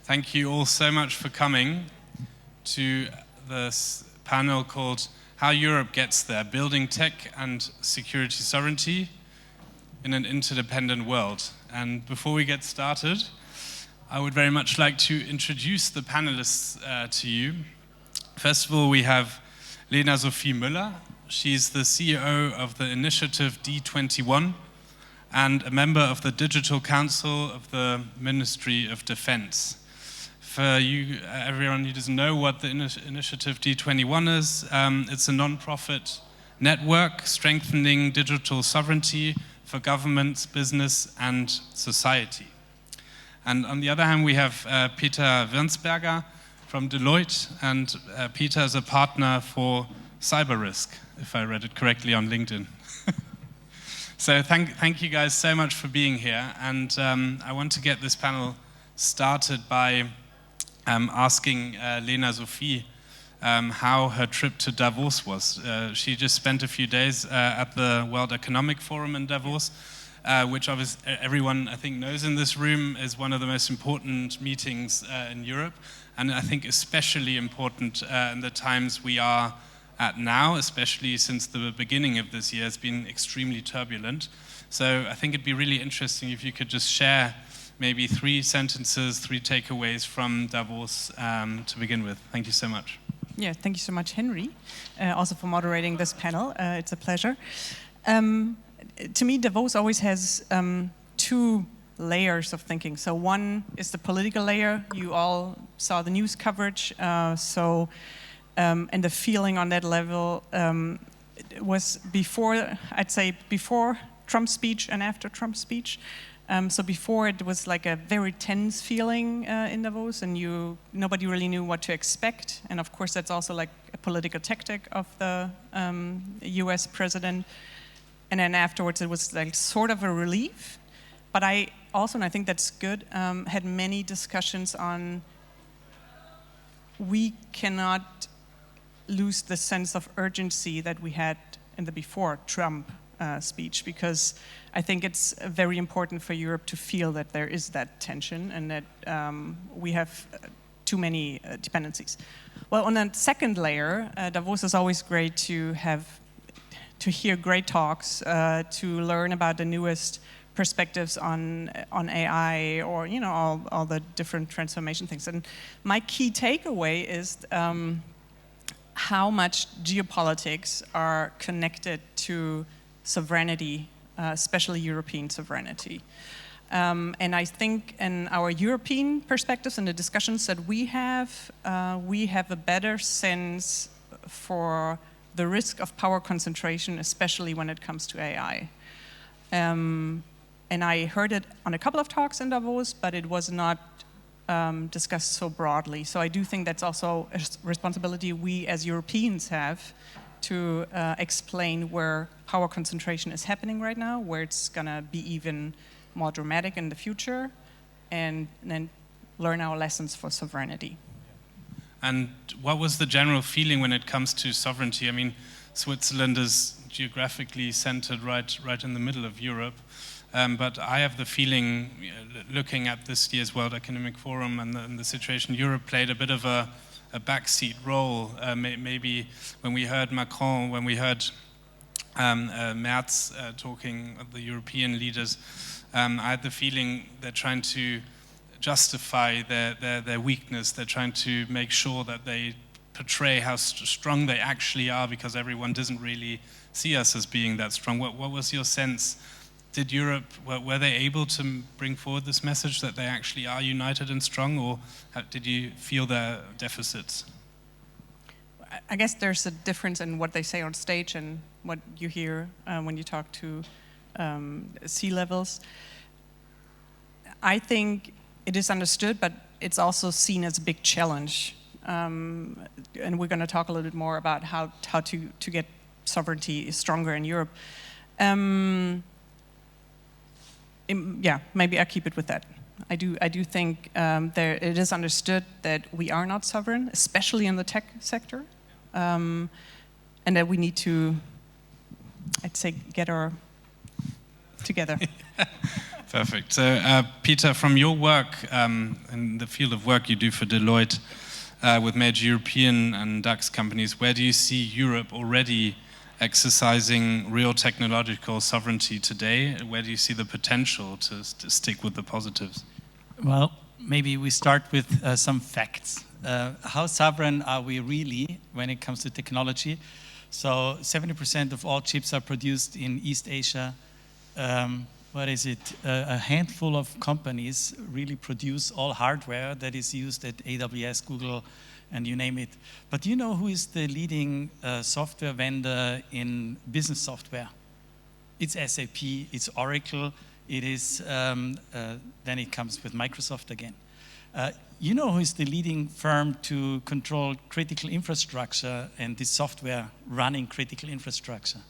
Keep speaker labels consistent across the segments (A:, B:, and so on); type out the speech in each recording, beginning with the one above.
A: Thank you all so much for coming to this panel called How Europe Gets There, Building Tech and Security Sovereignty in an Interdependent World. And before we get started, I would very much like to introduce the panelists to you. First of all, we have Lena Sophie Müller. She's the CEO of the initiative D21 and a member of the Digital Council of the Ministry of Defense. For you, everyone who doesn't know what the initiative D21 is, it's a non-profit network strengthening digital sovereignty for governments, business, and society. And on the other hand, we have Peter Wirnsberger from Deloitte, and Peter is a partner for cyber risk, if I read it correctly on LinkedIn. So thank you guys so much for being here, and I want to get this panel started by asking Lena Sophie how her trip to Davos was. She just spent a few days at the World Economic Forum in Davos, which obviously everyone I think knows in this room is one of the most important meetings in Europe, and I think especially important in the times we are at now, especially since the beginning of this year has been extremely turbulent. So I think it'd be really interesting if you could just share maybe 3 sentences, 3 takeaways from Davos to begin with. Thank you so much.
B: Yeah, thank you so much, Henry, also for moderating this panel. It's a pleasure. To me, Davos always has 2 layers of thinking. So one is the political layer. You all saw the news coverage, and the feeling on that level was before, I'd say before Trump's speech and after Trump's speech. So before it was like a very tense feeling in Davos, and nobody really knew what to expect. And of course, that's also like a political tactic of the US president. And then afterwards, it was like sort of a relief. But I also, and I think that's good, had many discussions on we cannot lose the sense of urgency that we had in the before Trump speech, because I think it's very important for Europe to feel that there is that tension and that we have too many dependencies. Well, on that second layer, Davos is always great to hear great talks, to learn about the newest perspectives on AI, or all the different transformation things. And my key takeaway is how much geopolitics are connected to sovereignty, especially European sovereignty. And I think in our European perspectives and the discussions that we have a better sense for the risk of power concentration, especially when it comes to AI. And I heard it on a couple of talks in Davos, but it was not discussed so broadly. So I do think that's also a responsibility we as Europeans have to explain where power concentration is happening right now, where it's going to be even more dramatic in the future, and then learn our lessons for sovereignty.
A: And what was the general feeling when it comes to sovereignty? I mean, Switzerland is geographically centered right in the middle of Europe. But I have the feeling, looking at this year's World Economic Forum and the situation, Europe played a bit of a backseat role. Maybe when we heard Macron, when we heard Merz talking, the European leaders, I had the feeling they're trying to justify their weakness. They're trying to make sure that they portray how strong they actually are, because everyone doesn't really see us as being that strong. What was your sense? Did Europe, were they able to bring forward this message that they actually are united and strong, or did you feel their deficits?
B: I guess there's a difference in what they say on stage and what you hear when you talk to C-levels. I think it is understood, but it's also seen as a big challenge. And we're going to talk a little bit more about how to get sovereignty stronger in Europe. Yeah, maybe I keep it with that. I do think it is understood that we are not sovereign, especially in the tech sector, and that we need to, I'd say, get our together.
A: Perfect. So, Peter, from your work in the field of work you do for Deloitte with major European and DAX companies, where do you see Europe already exercising real technological sovereignty today? Where do you see the potential to stick with the positives?
C: Well, maybe we start with some facts. How sovereign are we really when it comes to technology? So 70% of all chips are produced in East Asia. A handful of companies really produce all hardware that is used at AWS, Google, and you name it. But do you know who is the leading software vendor in business software? It's SAP, it's Oracle, it is, then it comes with Microsoft again. You know who is the leading firm to control critical infrastructure and the software running critical infrastructure?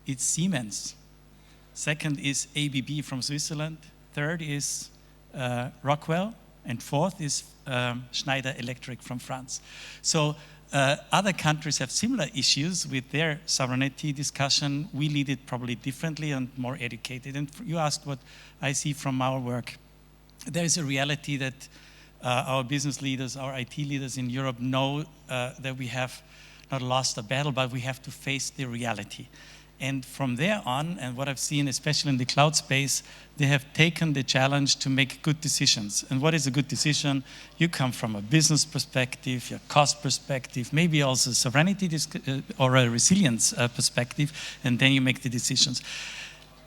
C: It's Siemens. Second is ABB from Switzerland. Third is Rockwell. And fourth is Schneider Electric from France. So other countries have similar issues with their sovereignty discussion. We lead it probably differently and more educated. And you asked what I see from our work. There is a reality that our business leaders, our IT leaders in Europe know that we have not lost a battle, but we have to face the reality. And from there on, and what I've seen, especially in the cloud space, they have taken the challenge to make good decisions. And what is a good decision? You come from a business perspective, your cost perspective, maybe also sovereignty or a resilience perspective, and then you make the decisions.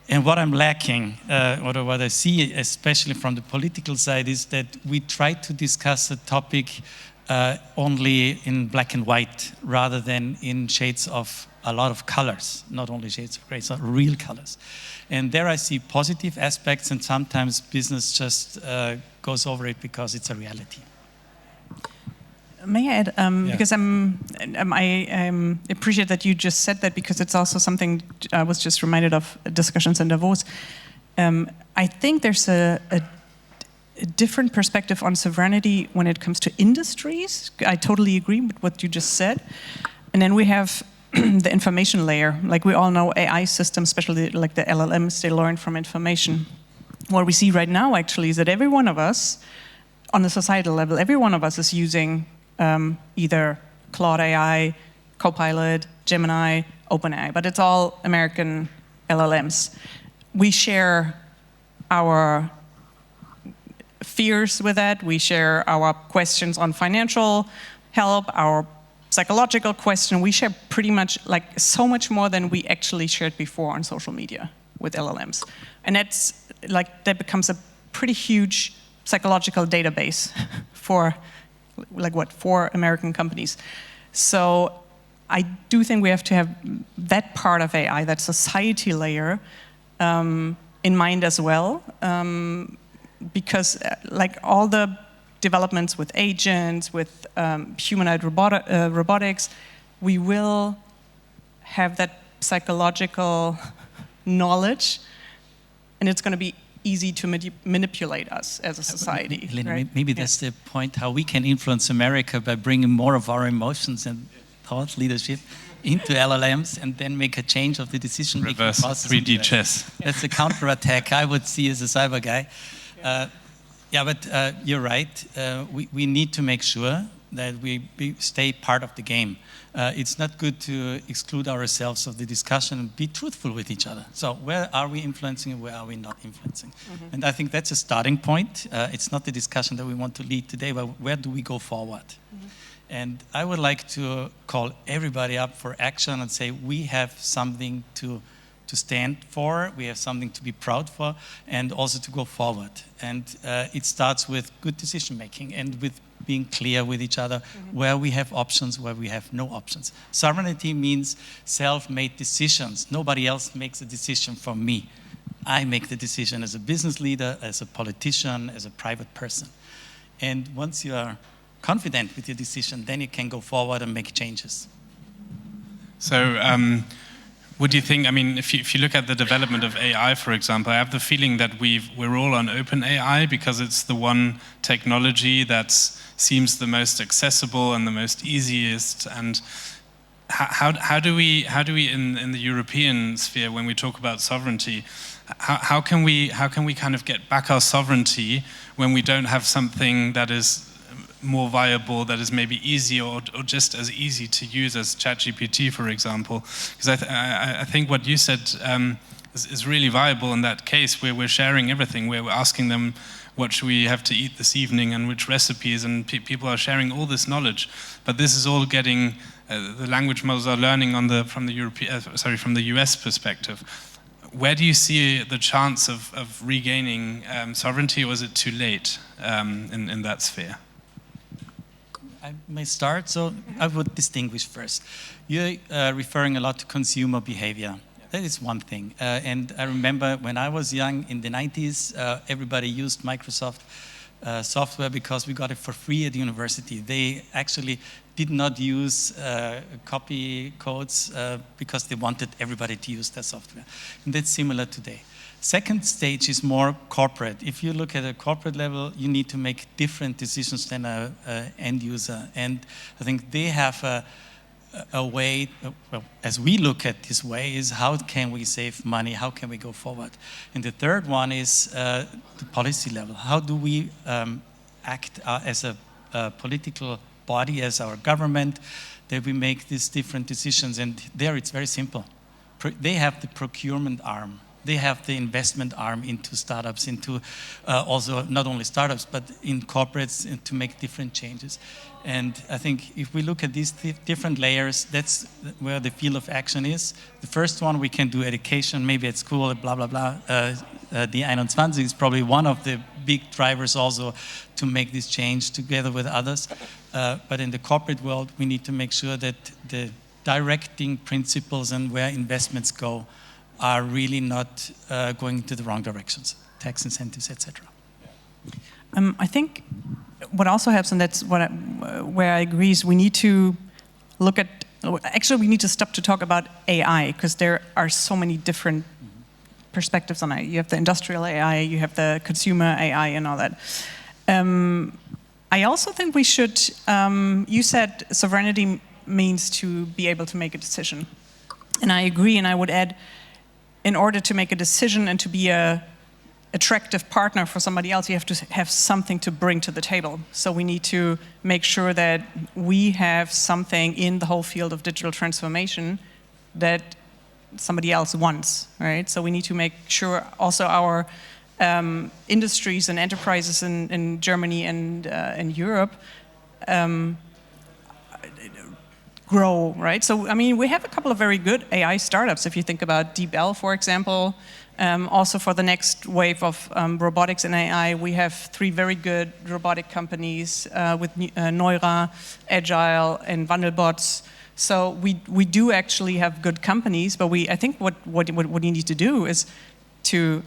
C: And what I'm lacking, or what I see, especially from the political side, is that we try to discuss a topic only in black and white, rather than in shades of a lot of colors, not only shades of gray, so real colors. And there I see positive aspects, and sometimes business just goes over it because it's a reality.
B: May I add, because I appreciate that you just said that, because it's also something I was just reminded of discussions in Davos. I think there's a different perspective on sovereignty when it comes to industries. I totally agree with what you just said. And then we have the information layer. Like we all know AI systems, especially like the LLMs, they learn from information. What we see right now actually is that every one of us, on the societal level, every one of us is using either Claude AI, Copilot, Gemini, OpenAI, but it's all American LLMs. We share our fears with that. We share our questions on financial help, our psychological question. We share pretty much like so much more than we actually shared before on social media with LLMs. And that's like, that becomes a pretty huge psychological database for like what, 4 American companies. So I do think we have to have that part of AI, that society layer, in mind as well, because like all the developments with agents, with humanoid robotics, we will have that psychological knowledge, and it's going to be easy to manipulate us as a society. Right?
C: Maybe that's the point, how we can influence America by bringing more of our emotions and thought leadership into LLMs and then make a change of the decision-making process.
A: 3D chess.
C: That's a counterattack I would see as a cyber guy. But you're right. We need to make sure that we stay part of the game. It's not good to exclude ourselves of the discussion and be truthful with each other. So where are we influencing and where are we not influencing? Mm-hmm. And I think that's a starting point. It's not the discussion that we want to lead today, but where do we go forward? Mm-hmm. And I would like to call everybody up for action and say we have something to stand for, we have something to be proud for, and also to go forward. And it starts with good decision making and with being clear with each other, mm-hmm. where we have options, where we have no options. Sovereignty means self-made decisions. Nobody else makes a decision for me. I make the decision as a business leader, as a politician, as a private person. And once you are confident with your decision, then you can go forward and make changes.
A: So, what do you think? I mean, if you look at the development of AI, for example, I have the feeling that we're all on OpenAI because it's the one technology that seems the most accessible and the most easiest. And how do we in the European sphere, when we talk about sovereignty, how can we kind of get back our sovereignty when we don't have something that is more viable, that is maybe easier or just as easy to use as ChatGPT, for example? Because I think what you said is really viable in that case, where we're sharing everything, where we're asking them what should we have to eat this evening and which recipes, and people are sharing all this knowledge. But this is all getting the language models are learning from the US perspective. Where do you see the chance of regaining sovereignty, or is it too late in that sphere?
C: I may start. So I would distinguish first. You're referring a lot to consumer behavior. That is one thing. And I remember when I was young in the 90s, everybody used Microsoft software because we got it for free at university. They actually did not use copy codes because they wanted everybody to use their software. And that's similar today. Second stage is more corporate. If you look at a corporate level, you need to make different decisions than an end user. And I think they have a way, well, as we look at this way, is how can we save money, how can we go forward? And the third one is the policy level. How do we act as a political body, as our government, that we make these different decisions? And there it's very simple. They have the procurement arm. They have the investment arm into startups, into also not only startups, but in corporates, to make different changes. And I think if we look at these different layers, that's where the field of action is. The first one, we can do education, maybe at school, blah, blah, blah. The 21 is probably one of the big drivers also to make this change together with others. But in the corporate world, we need to make sure that the directing principles and where investments go are really not going into the wrong directions, tax incentives, etc.
B: I think what also helps, and that's where I agree, is we need to look at, actually we need to stop to talk about AI, because there are so many different perspectives on it. You have the industrial AI, you have the consumer AI and all that. I also think we should, you said sovereignty means to be able to make a decision. And I agree, and I would add, in order to make a decision and to be a attractive partner for somebody else, you have to have something to bring to the table. So we need to make sure that we have something in the whole field of digital transformation that somebody else wants, right? So we need to make sure also our industries and enterprises in Germany and in Europe grow, right? So, I mean, we have a couple of very good AI startups. If you think about DeepL, for example, also for the next wave of robotics and AI, we have 3 very good robotic companies with Neura, Agile, and Wandelbots. So we do actually have good companies, but I think what you need to do is to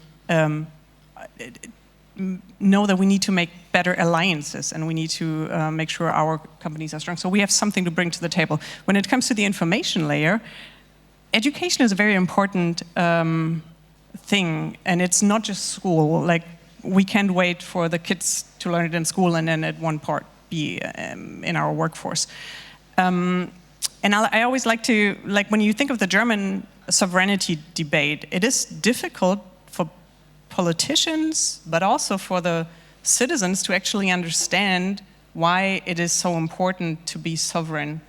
B: know that we need to make better alliances, and we need to make sure our companies are strong. So we have something to bring to the table. When it comes to the information layer, education is a very important thing, and it's not just school. Like, we can't wait for the kids to learn it in school and then at one part be in our workforce. And I always like to, like, when you think of the German sovereignty debate, it is difficult for politicians, but also for the citizens to actually understand why it is so important to be sovereign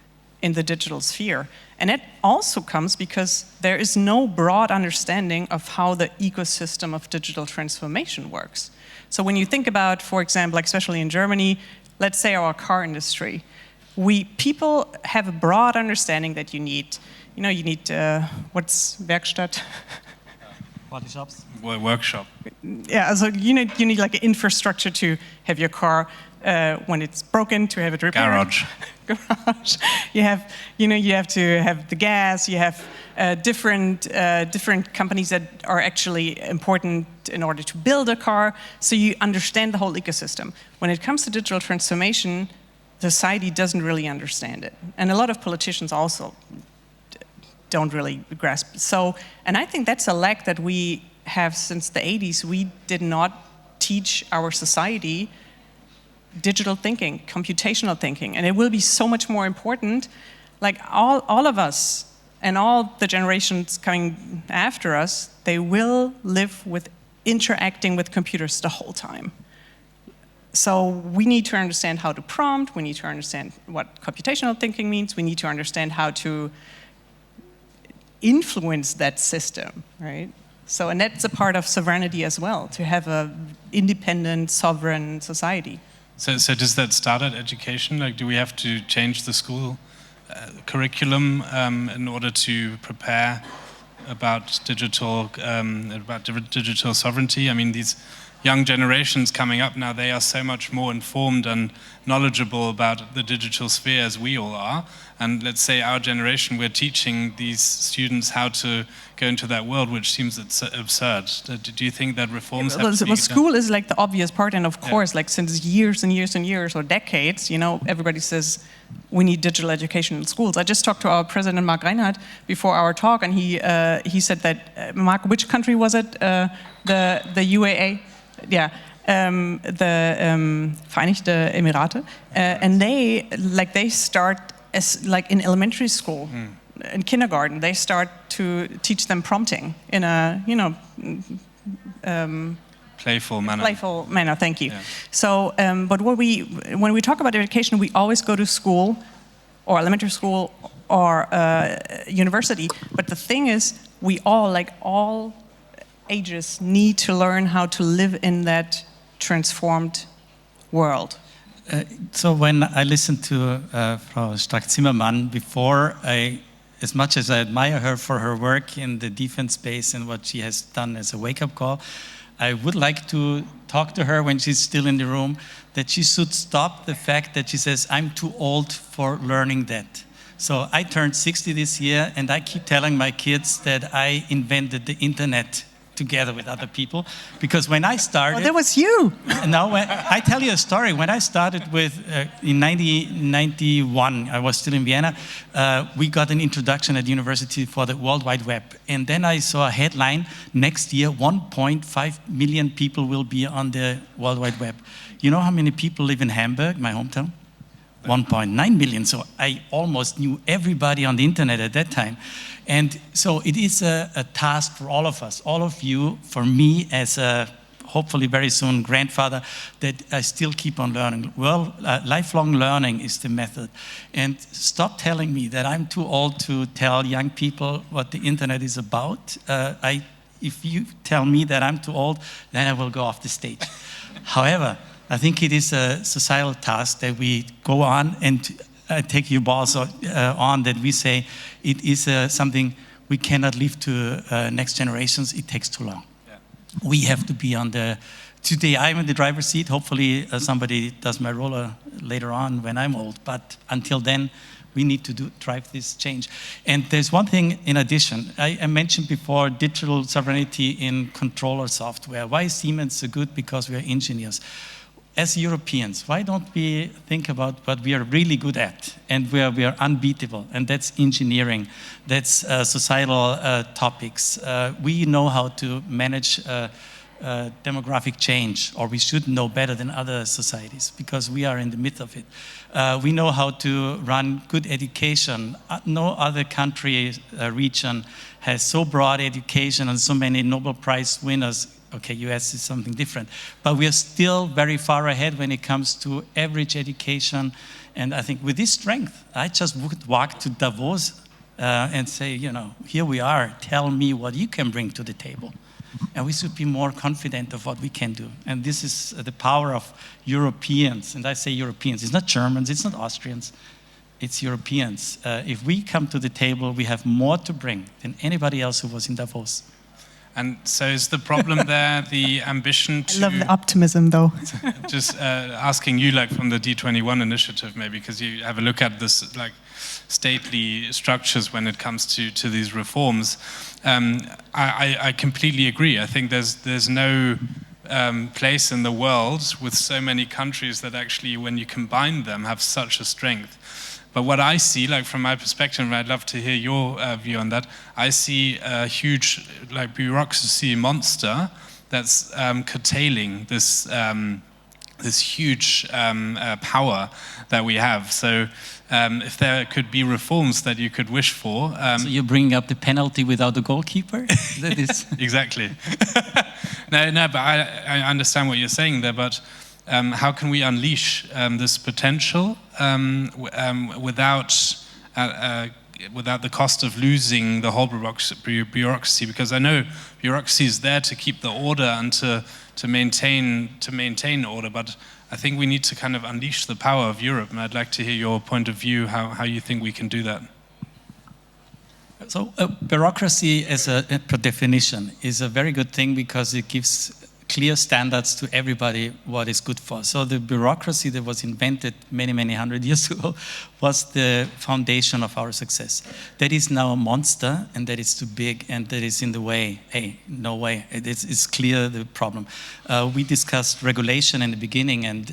B: in the digital sphere. And it also comes because there is no broad understanding of how the ecosystem of digital transformation works. So when you think about, for example, like especially in Germany, let's say our car industry, people have a broad understanding that you need what's Werkstatt?
C: Body shops?
A: Workshop.
B: Yeah, so you need like an infrastructure to have your car when it's broken, to have it repaired. Garage. You have to have the gas. You have different companies that are actually important in order to build a car. So you understand the whole ecosystem. When it comes to digital transformation, society doesn't really understand it, and a lot of politicians also don't really grasp. So, and I think that's a lack that we have since the 80s. We did not teach our society digital thinking, computational thinking, and it will be so much more important like all of us and all the generations coming after us, they will live with interacting with computers the whole time. So we need to understand how to prompt, we need to understand what computational thinking means, we need to understand how to influence that system, right? So, and that's a part of sovereignty as well, to have an independent, sovereign society.
A: So does that start at education? Like, do we have to change the school curriculum in order to prepare about digital sovereignty? I mean, these young generations coming up now, they are so much more informed and knowledgeable about the digital sphere as we all are. And let's say our generation, we're teaching these students how to go into that world, which seems absurd. Do you think that reforms have to be done?
B: School is like the obvious part, and of course, like since years and years and years or decades, you know, everybody says we need digital education in schools. I just talked to our president, Mark Reinhardt, before our talk, and he said that, Mark, which country was it? The UAE? Yeah. The Vereinigte Emirate, and they start as like in elementary school, in kindergarten, they start to teach them prompting in a
A: playful manner.
B: Playful manner. Thank you.
A: Yeah.
B: So, but when we talk about education, we always go to school, or elementary school, or university. But the thing is, we all ages need to learn how to live in that transformed world.
C: So when I listened to Frau Strack-Zimmermann before, as much as I admire her for her work in the defense space and what she has done as a wake-up call, I would like to talk to her when she's still in the room, that she should stop the fact that she says, I'm too old for learning that. So I turned 60 this year, and I keep telling my kids that I invented the internet together with other people, because when I started...
B: Oh, that was you!
C: No, I tell you a story. When I started with, in 1991, I was still in Vienna, we got an introduction at university for the World Wide Web. And then I saw a headline, next year 1.5 million people will be on the World Wide Web. You know how many people live in Hamburg, my hometown? 1.9 million, so I almost knew everybody on the internet at that time. And so it is a task for all of us, all of you, for me as a hopefully very soon grandfather, that I still keep on learning. Well, lifelong learning is the method. And stop telling me that I'm too old to tell young people what the internet is about. If you tell me that I'm too old, then I will go off the stage. However, I think it is a societal task that we go on, and take your balls on, that we say it is something we cannot leave to next generations. It takes too long. Yeah. We have to be on the... Today I'm in the driver's seat. Hopefully somebody does my roller later on when I'm old. But until then, we need to drive this change. And there's one thing in addition. I mentioned before digital sovereignty in controller software. Why is Siemens so good? Because we are engineers. As Europeans, why don't we think about what we are really good at and where we are unbeatable? And that's engineering, that's societal topics. We know how to manage demographic change, or we should know better than other societies because we are in the midst of it. We know how to run good education. No other country, region has so broad education and so many Nobel Prize winners. Okay, US is something different, but we are still very far ahead when it comes to average education. And I think with this strength, I just would walk to Davos and say, you know, here we are, tell me what you can bring to the table. And we should be more confident of what we can do. And this is the power of Europeans. And I say Europeans, it's not Germans, it's not Austrians, it's Europeans. If we come to the table, we have more to bring than anybody else who was in Davos.
A: And so is the problem there the ambition to...
B: I love the optimism, though.
A: Just asking you, like, from the D21 initiative, maybe, because you have a look at this, like, stately structures when it comes to these reforms. I completely agree. I think there's no place in the world with so many countries that actually, when you combine them, have such a strength. But what I see, like from my perspective, and I'd love to hear your view on that, I see a huge, like, bureaucracy monster that's curtailing this this huge power that we have. So if there could be reforms that you could wish for.
C: So you're bringing up the penalty without a goalkeeper? That is
A: Exactly. No, but I understand what you're saying there, but how can we unleash this potential without the cost of losing the whole bureaucracy? Because I know bureaucracy is there to keep the order and to maintain order, but I think we need to kind of unleash the power of Europe, and I'd like to hear your point of view, how you think we can do that.
C: So bureaucracy, per definition, is a very good thing because it gives clear standards to everybody what is good for. So the bureaucracy that was invented many, many hundred years ago was the foundation of our success. That is now a monster, and that is too big, and that is in the way. Hey, no way. It's clear the problem. We discussed regulation in the beginning, and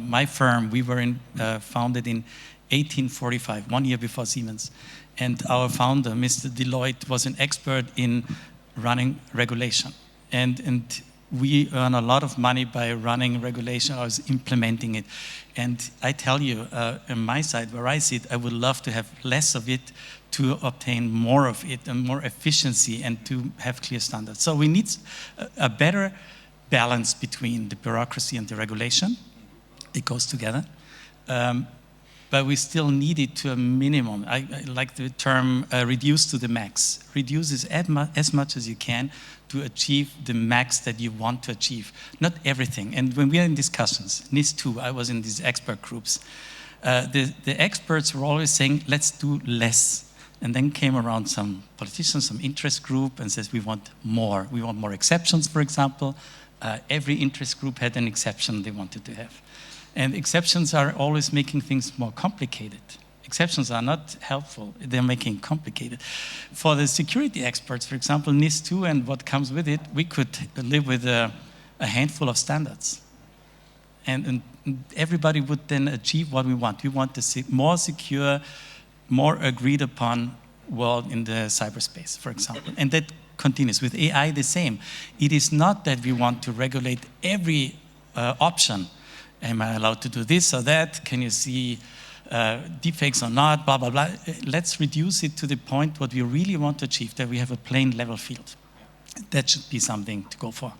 C: my firm, we were founded in 1845, 1 year before Siemens. And our founder, Mr. Deloitte, was an expert in running regulation. And we earn a lot of money by running regulation or implementing it. And I tell you, on my side, where I sit, I would love to have less of it to obtain more of it and more efficiency and to have clear standards. So we need a better balance between the bureaucracy and the regulation. It goes together. But we still need it to a minimum. I like the term reduce to the max. Reduce is as much as you can to achieve the max that you want to achieve. Not everything. And when we are in discussions, NIS2, I was in these expert groups, the experts were always saying, let's do less. And then came around some politicians, some interest group, and says, we want more. We want more exceptions, for example. Every interest group had an exception they wanted to have. And exceptions are always making things more complicated. Exceptions are not helpful, they're making it complicated. For the security experts, for example, NIS2 and what comes with it, we could live with a handful of standards. And everybody would then achieve what we want. We want a more secure, more agreed upon world in the cyberspace, for example. And that continues. With AI, the same. It is not that we want to regulate every option. Am I allowed to do this or that? Can you see deepfakes or not? Blah, blah, blah. Let's reduce it to the point what we really want to achieve, that we have a plain level field. That should be something to go for.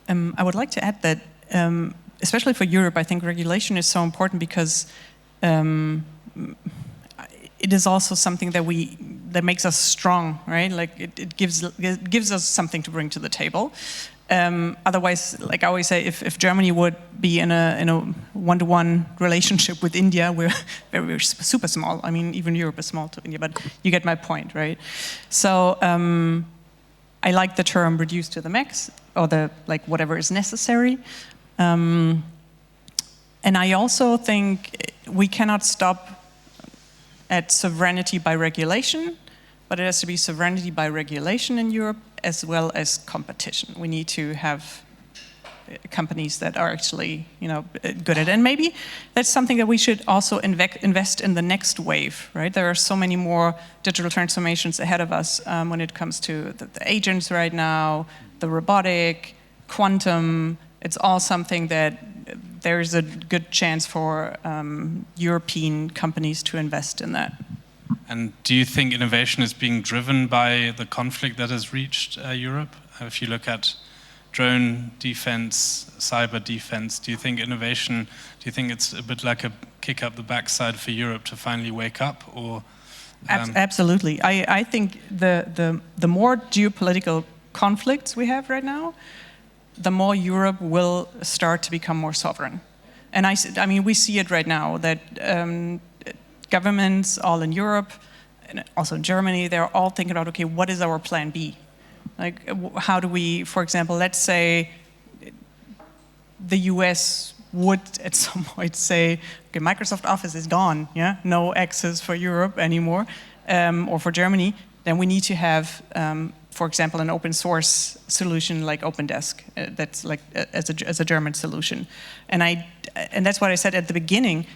B: I would like to add that, especially for Europe, I think regulation is so important because it is also something that makes us strong, right? Like it gives us something to bring to the table. Otherwise, like I always say, if Germany would be in a one-to-one relationship with India, we're super small. I mean, even Europe is small to India, but you get my point, right? So I like the term "reduce to the max" or whatever is necessary. And I also think we cannot stop at sovereignty by regulation, but it has to be sovereignty by regulation in Europe as well as competition. We need to have companies that are actually, good at it. And maybe that's something that we should also invest in the next wave, right? There are so many more digital transformations ahead of us when it comes to the agents right now, the robotic, quantum. It's all something that there is a good chance for European companies to invest in that.
A: And do you think innovation is being driven by the conflict that has reached Europe? If you look at drone defense, cyber defense, do you think it's a bit like a kick up the backside for Europe to finally wake up? Or
B: Absolutely. I think the more geopolitical conflicts we have right now, the more Europe will start to become more sovereign. And I mean, we see it right now that governments all in Europe, and also in Germany, they're all thinking about, okay, what is our plan B? Like, how do we, for example, let's say the US would at some point say, okay, Microsoft Office is gone, yeah? No access for Europe anymore, or for Germany, then we need to have, for example, an open source solution like OpenDesk, that's like as a German solution. And that's what I said at the beginning.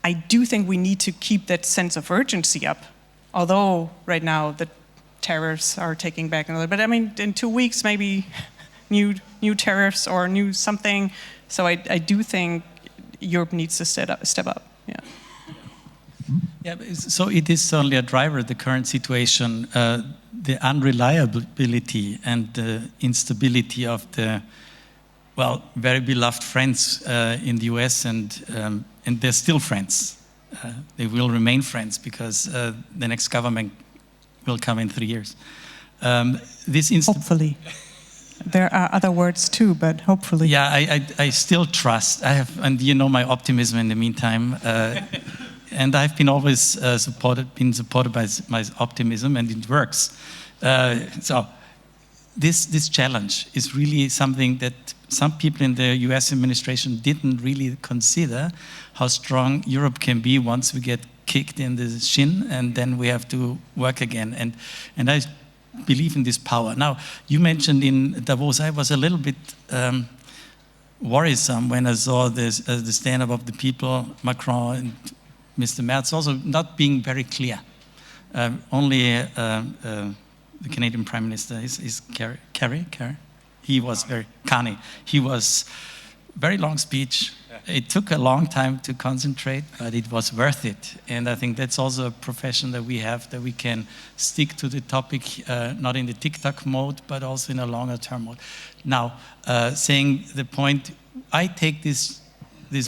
B: I do think we need to keep that sense of urgency up, although right now the tariffs are taking back another. But I mean, in 2 weeks, maybe new tariffs or new something. So I do think Europe needs to step up. Yeah.
C: Yeah, so it is certainly a driver, the current situation, the unreliability and the instability of the, well, very beloved friends in the US, and they're still friends. They will remain friends because the next government will come in 3 years.
B: Hopefully. There are other words too, but hopefully.
C: Yeah, I still trust. I have, and you know my optimism in the meantime. And I've been always supported by my optimism, and it works. So this challenge is really something that some people in the US administration didn't really consider, how strong Europe can be once we get kicked in the shin, and then we have to work again. And I believe in this power. Now, you mentioned in Davos, I was a little bit worrisome when I saw this, the stand-up of the people, Macron and Mr. Merz also not being very clear. Only the Canadian Prime Minister is Carey. He was very Carney. He was very long speech. Yeah. It took a long time to concentrate, but it was worth it. And I think that's also a profession that we have, that we can stick to the topic, not in the TikTok mode, but also in a longer term mode. Now, saying the point, I take this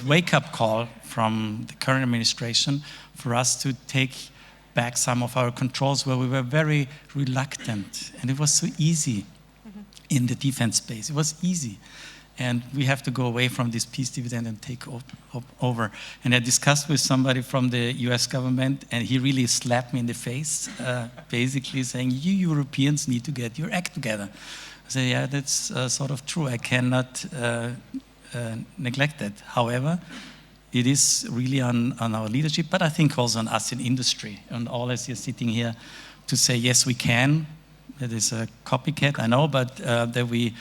C: wake-up call from the current administration for us to take back some of our controls where we were very reluctant. And it was so easy in the defense space. It was easy. And we have to go away from this peace dividend and take over. And I discussed with somebody from the US government, and he really slapped me in the face, basically saying, you Europeans need to get your act together. I said, yeah, that's sort of true. I cannot neglect that. However, it is really on our leadership, but I think also on us in industry, and all as you're sitting here to say, yes, we can. That is a copycat, I know, but that we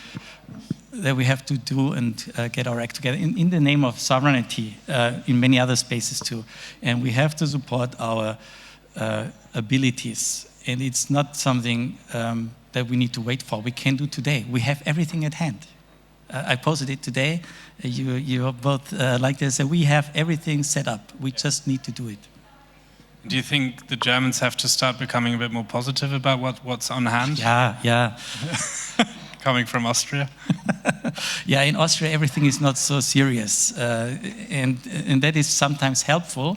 C: have to do and get our act together in the name of sovereignty in many other spaces too. And we have to support our abilities. And it's not something that we need to wait for. We can do today. We have everything at hand. I posted it today. You both like this. We have everything set up. We just need to do it.
A: Do you think the Germans have to start becoming a bit more positive about what's on hand?
C: Yeah.
A: Coming from Austria?
C: Yeah, in Austria everything is not so serious. And that is sometimes helpful.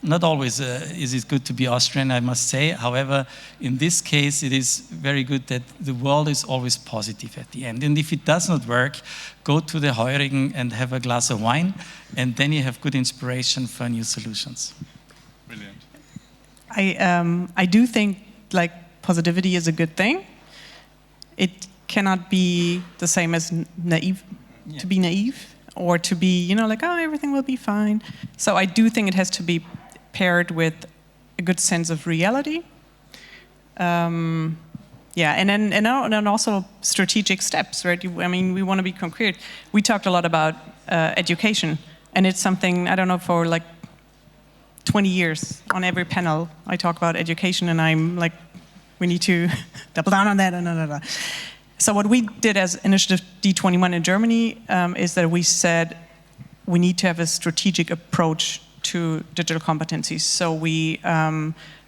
C: Not always is it good to be Austrian, I must say. However, in this case, it is very good that the world is always positive at the end. And if it does not work, go to the Heurigen and have a glass of wine, and then you have good inspiration for new solutions.
A: Brilliant.
B: I do think like positivity is a good thing. It cannot be the same as naive, to be naive, or to be, like, oh, everything will be fine. So I do think it has to be paired with a good sense of reality. And then also strategic steps, right? We want to be concrete. We talked a lot about education, and it's something, I don't know, for like 20 years on every panel I talk about education, and I'm like, we need to double down on that. So what we did as Initiative D21 in Germany is that we said we need to have a strategic approach to digital competencies. So we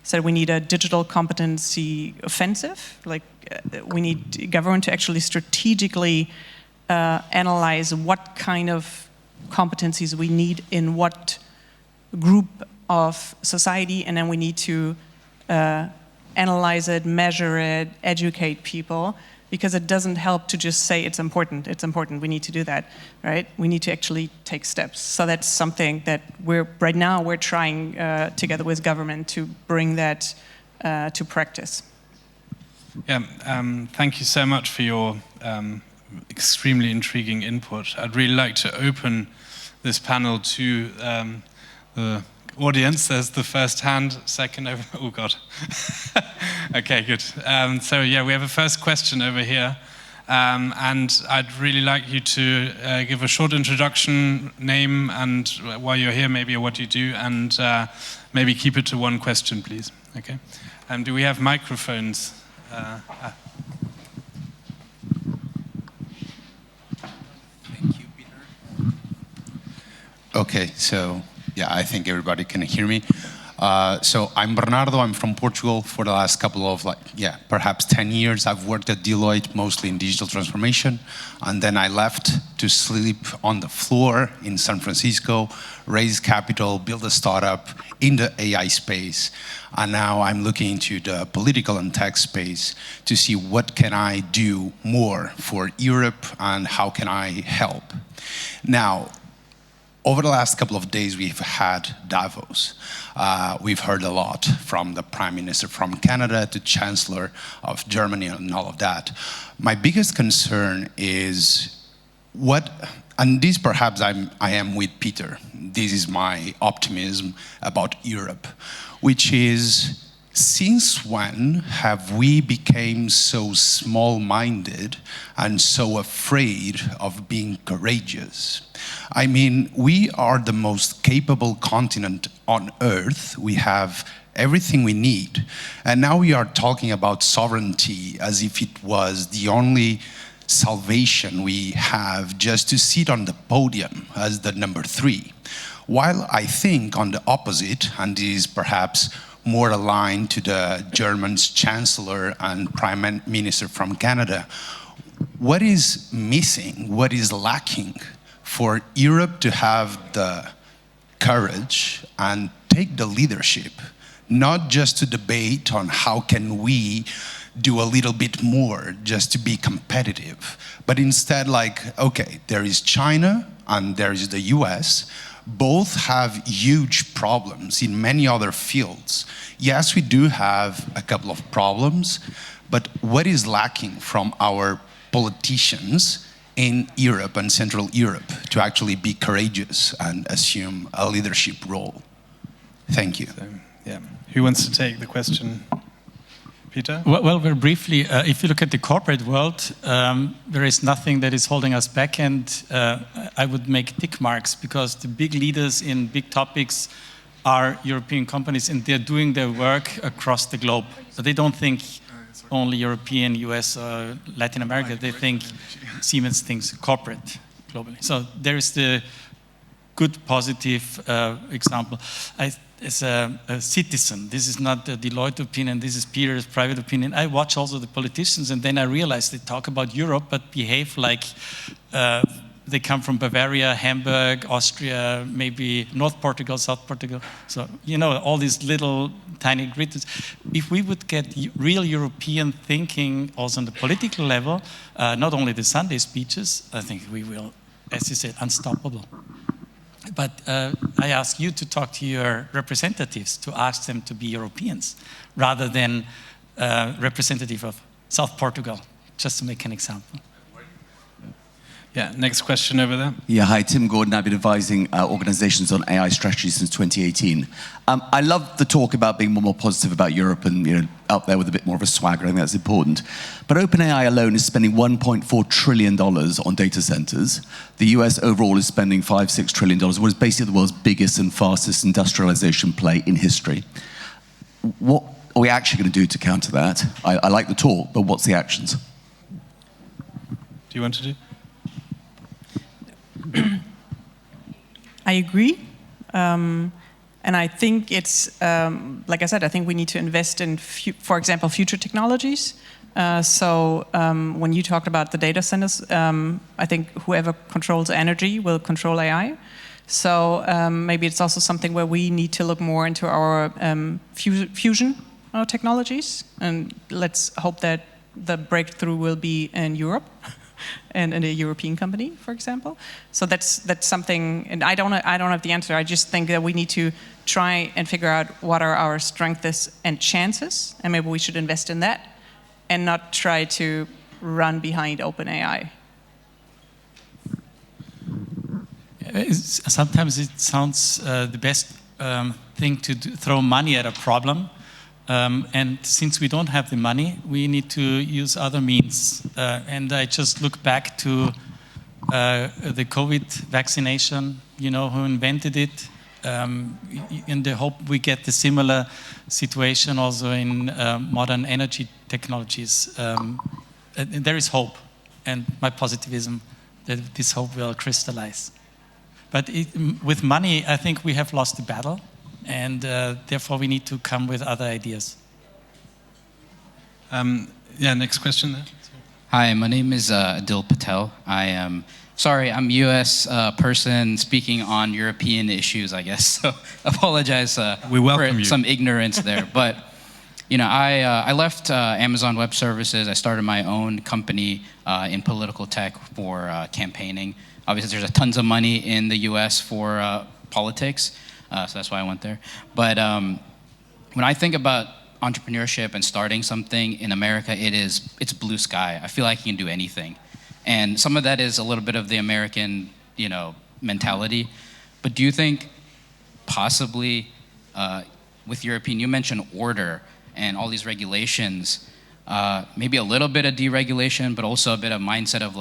B: said we need a digital competency offensive. Like we need government to actually strategically analyze what kind of competencies we need in what group of society, and then we need to analyze it, measure it, educate people, because it doesn't help to just say it's important, we need to do that, right? We need to actually take steps. So that's something that we're trying together with government to bring that to practice.
A: Yeah, thank you so much for your extremely intriguing input. I'd really like to open this panel to the audience. There's the first hand, second over, oh God. Okay, good. So yeah, we have a first question over here. And I'd really like you to give a short introduction, name, and why you're here, maybe, or what you do, and maybe keep it to one question, please. Okay. Do we have microphones?
D: Okay, so yeah, I think everybody can hear me. So I'm Bernardo, I'm from Portugal. For the last couple of perhaps 10 years, I've worked at Deloitte, mostly in digital transformation. And then I left to sleep on the floor in San Francisco, raise capital, build a startup in the AI space. And now I'm looking into the political and tech space to see what can I do more for Europe and how can I help. Now, over the last couple of days, we've had Davos. We've heard a lot from the Prime Minister from Canada to Chancellor of Germany and all of that. My biggest concern is and this perhaps I am with Peter. This is my optimism about Europe, which is, since when have we become so small-minded and so afraid of being courageous? I mean, we are the most capable continent on Earth. We have everything we need. And now we are talking about sovereignty as if it was the only salvation we have, just to sit on the podium as the number 3. While I think on the opposite, and this is perhaps more aligned to the German's Chancellor and Prime Minister from Canada, what is missing, what is lacking for Europe to have the courage and take the leadership, not just to debate on how can we do a little bit more just to be competitive, but instead okay, there is China and there is the US. Both have huge problems in many other fields. Yes, we do have a couple of problems, but what is lacking from our politicians in Europe and Central Europe to actually be courageous and assume a leadership role? Thank you.
A: So, yeah. Who wants to take the question? Peter?
C: Well, very briefly, if you look at the corporate world, there is nothing that is holding us back, and I would make tick marks, because the big leaders in big topics are European companies, and they're doing their work across the globe. So they don't think only European, US, or Latin America. They think Siemens thinks corporate globally. So there is the good, positive example. As a citizen, this is not the Deloitte opinion, this is Peter's private opinion. I watch also the politicians, and then I realize they talk about Europe, but behave like they come from Bavaria, Hamburg, Austria, maybe North Portugal, South Portugal. So, all these little tiny grids. If we would get real European thinking also on the political level, not only the Sunday speeches, I think we will, as you said, unstoppable. But I ask you to talk to your representatives, to ask them to be Europeans, rather than representative of South Portugal, just to make an example.
A: Yeah, next question over there.
E: Yeah, hi, Tim Gordon. I've been advising organizations on AI strategy since 2018. I love the talk about being more positive about Europe and out there with a bit more of a swagger. I think that's important. But OpenAI alone is spending $1.4 trillion on data centers. The US overall is spending $5-6 trillion, what is basically the world's biggest and fastest industrialization play in history. What are we actually going to do to counter that? I like the talk, but what's the actions?
A: Do you want to do?
B: I agree. And I think it's, like I said, I think we need to invest in, for example, future technologies. So when you talked about the data centers, I think whoever controls energy will control AI. So maybe it's also something where we need to look more into our fusion technologies. And let's hope that the breakthrough will be in Europe. And in a European company, for example. So that's something, and I don't have the answer. I just think that we need to try and figure out what are our strengths and chances, and maybe we should invest in that, and not try to run behind OpenAI.
C: Sometimes it sounds the best thing to throw money at a problem. And since we don't have the money, we need to use other means. And I just look back to the COVID vaccination, who invented it, in the hope we get the similar situation also in modern energy technologies. There is hope, and my positivism that this hope will crystallize. But with money, I think we have lost the battle, and therefore we need to come with other ideas.
A: Yeah, next question there.
F: Hi, my name is Adil Patel. I'm US person speaking on European issues, I guess. So apologize
A: We welcome
F: for
A: you.
F: some ignorance there. But I left Amazon Web Services. I started my own company in political tech for campaigning. Obviously, there's tons of money in the US for politics, so that's why I went there. But when I think about entrepreneurship and starting something in America, it's blue sky. I feel like you can do anything. And some of that is a little bit of the American, mentality. But do you think possibly with European, you mentioned order and all these regulations, maybe a little bit of deregulation, but also a bit of mindset of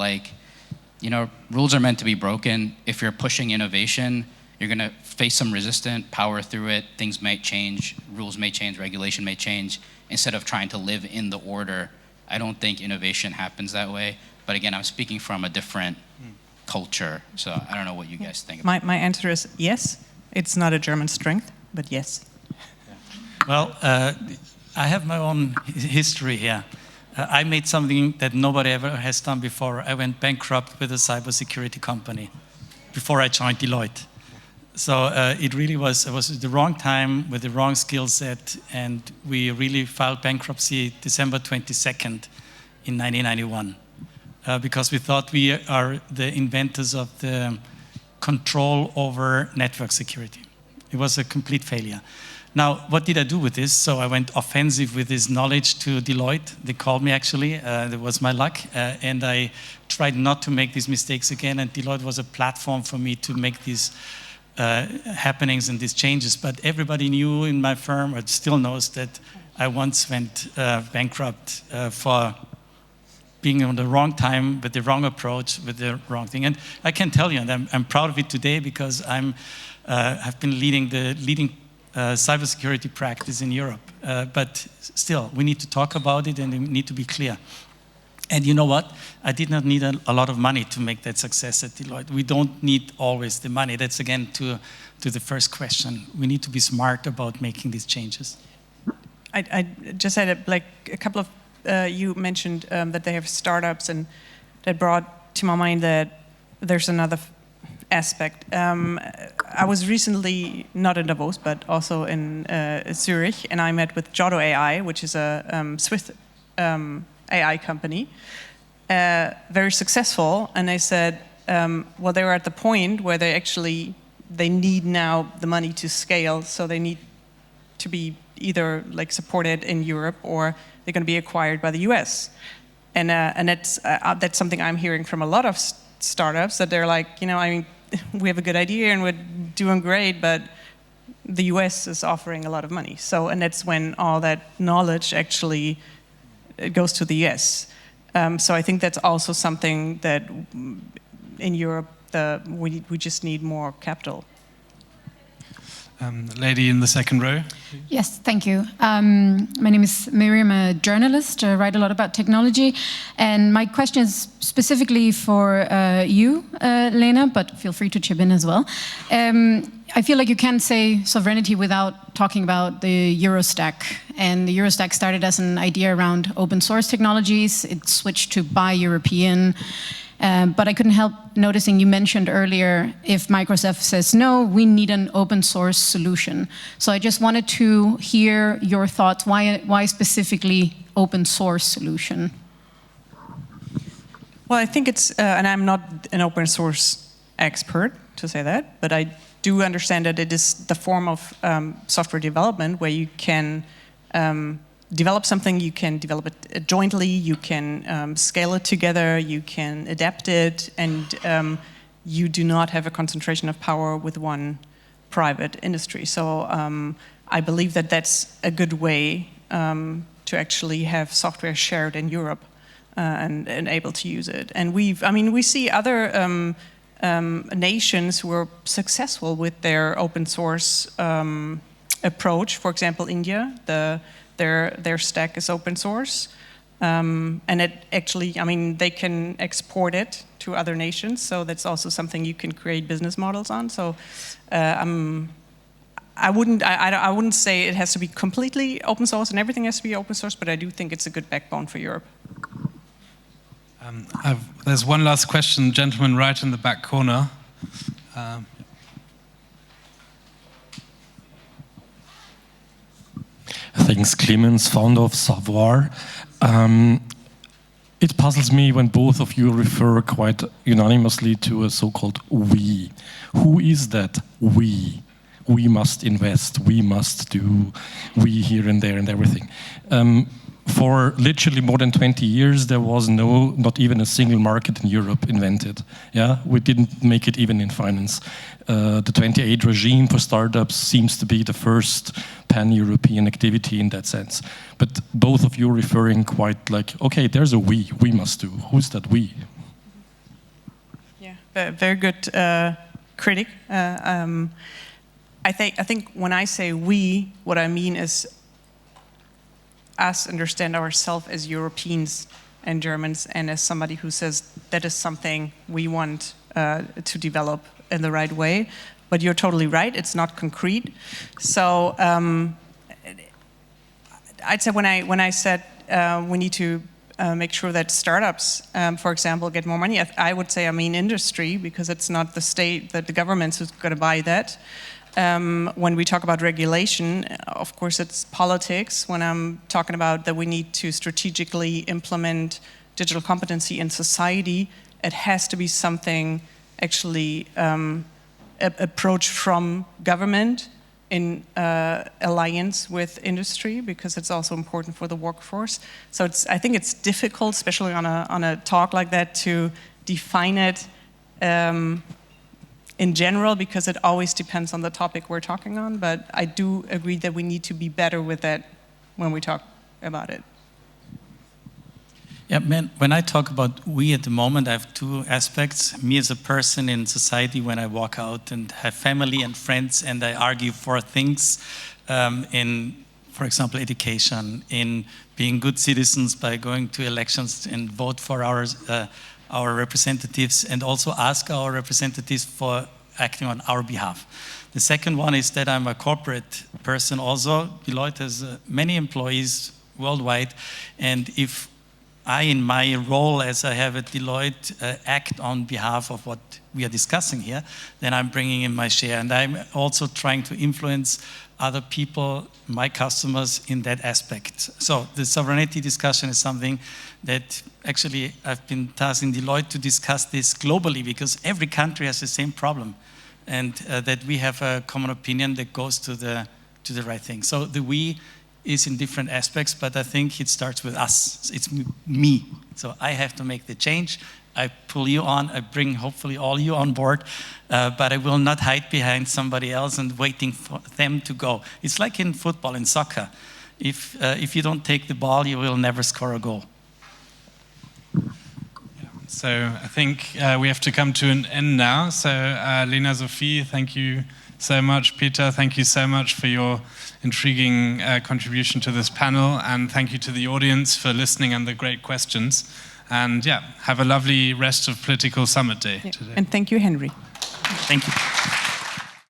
F: rules are meant to be broken. If you're pushing innovation, you're going to face some resistance, power through it, things might change, rules may change, regulation may change. Instead of trying to live in the order, I don't think innovation happens that way. But again, I'm speaking from a different culture, so I don't know what you guys think.
B: My answer is yes. It's not a German strength, but yes.
C: Well, I have my own history here. I made something that nobody ever has done before. I went bankrupt with a cybersecurity company before I joined Deloitte. So it really was the wrong time with the wrong skill set, and we really filed bankruptcy December 22nd in 1991 because we thought we are the inventors of the control over network security. It was a complete failure. Now, what did I do with this? So I went offensive with this knowledge to Deloitte. They called me, actually. That was my luck. And I tried not to make these mistakes again. And Deloitte was a platform for me to make these happenings and these changes. But everybody knew in my firm, or still knows, that I once went bankrupt for being on the wrong time, with the wrong approach, with the wrong thing. And I can tell you, and I'm proud of it today, because I've been leading the cybersecurity practice in Europe. But still, we need to talk about it, and we need to be clear. And you know what? I did not need a lot of money to make that success at Deloitte. We don't need always the money. That's, again, to the first question. We need to be smart about making these changes.
B: I just had a couple of, you mentioned that they have startups, and that brought to my mind that there's another aspect. I was recently, not in Davos, but also in Zurich, and I met with Jodo AI, which is a Swiss AI company, very successful. And they said, well, they were at the point where they need now the money to scale, so they need to be either supported in Europe, or they're going to be acquired by the US. And that's something I'm hearing from a lot of startups, that they're like, we have a good idea and we're doing great, but the US is offering a lot of money. So, and that's when all that knowledge actually goes to the US. So I think that's also something that in Europe, we just need more capital.
A: Lady in the second row.
G: Yes, thank you. My name is Miriam, I'm a journalist, write a lot about technology. And my question is specifically for you, Lena, but feel free to chip in as well. I feel like you can't say sovereignty without talking about the Eurostack. And the Eurostack started as an idea around open source technologies. It switched to buy European. But I couldn't help noticing you mentioned earlier, if Microsoft says no, we need an open source solution. So I just wanted to hear your thoughts. Why specifically open source solution?
B: Well, I think it's, and I'm not an open source expert to say that, but I do understand that it is the form of software development where you can develop something, you can develop it jointly, you can scale it together, you can adapt it, and you do not have a concentration of power with one private industry. So I believe that that's a good way to actually have software shared in Europe and able to use it. And we see other nations who are successful with their open source approach. For example, India, their stack is open source. And it actually, I mean, they can export it to other nations, so that's also something you can create business models on. So I wouldn't say it has to be completely open source and everything has to be open source, but I do think it's a good backbone for Europe.
A: There's one last question, gentleman right in the back corner.
H: Thanks, Clemens, founder of Savoir. It puzzles me when both of you refer quite unanimously to a so-called we. Who is that we? We must invest, we must do, we here and there and everything. For literally more than 20 years, there was not even a single market in Europe invented. Yeah, we didn't make it even in finance. The 28 regime for startups seems to be the first pan-European activity in that sense. But both of you are referring quite like, okay, there's a we must do. Who's that we?
B: Yeah, very good critic. I think when I say we, what I mean is us understand ourselves as Europeans and Germans, and as somebody who says that is something we want to develop in the right way. But you're totally right, it's not concrete. So I'd say when I said we need to make sure that startups, for example, get more money, I would say I mean industry, because it's not the state, the governments who's going to buy that. When we talk about regulation, of course it's politics. When I'm talking about that we need to strategically implement digital competency in society, it has to be something actually approach from government in alliance with industry, because it's also important for the workforce. So I think it's difficult, especially on a talk like that, to define it in general, because it always depends on the topic we're talking on. But I do agree that we need to be better with that when we talk about it.
C: Yeah, man, when I talk about we at the moment, I have two aspects. Me as a person in society, when I walk out and have family and friends and I argue for things in, for example, education, in being good citizens by going to elections and vote for our representatives, and also ask our representatives for acting on our behalf. The second one is that I'm a corporate person also. Deloitte has many employees worldwide, and if I, in my role as I have at Deloitte, act on behalf of what we are discussing here, then I'm bringing in my share. And I'm also trying to influence other people, my customers, in that aspect. So the sovereignty discussion is something that actually I've been tasking Deloitte to discuss this globally, because every country has the same problem. And that we have a common opinion that goes to the right thing. So the we is in different aspects, but I think it starts with us. It's me. So I have to make the change. I pull you on, I bring hopefully all you on board, but I will not hide behind somebody else and waiting for them to go. It's like in football, in soccer. If you don't take the ball, you will never score a goal.
A: So I think we have to come to an end now. So Lena, Sophie, thank you so much. Peter, thank you so much for your intriguing contribution to this panel, and thank you to the audience for listening and the great questions. And yeah, have a lovely rest of Political Summit Day today.
B: And thank you, Henry.
C: Thank you.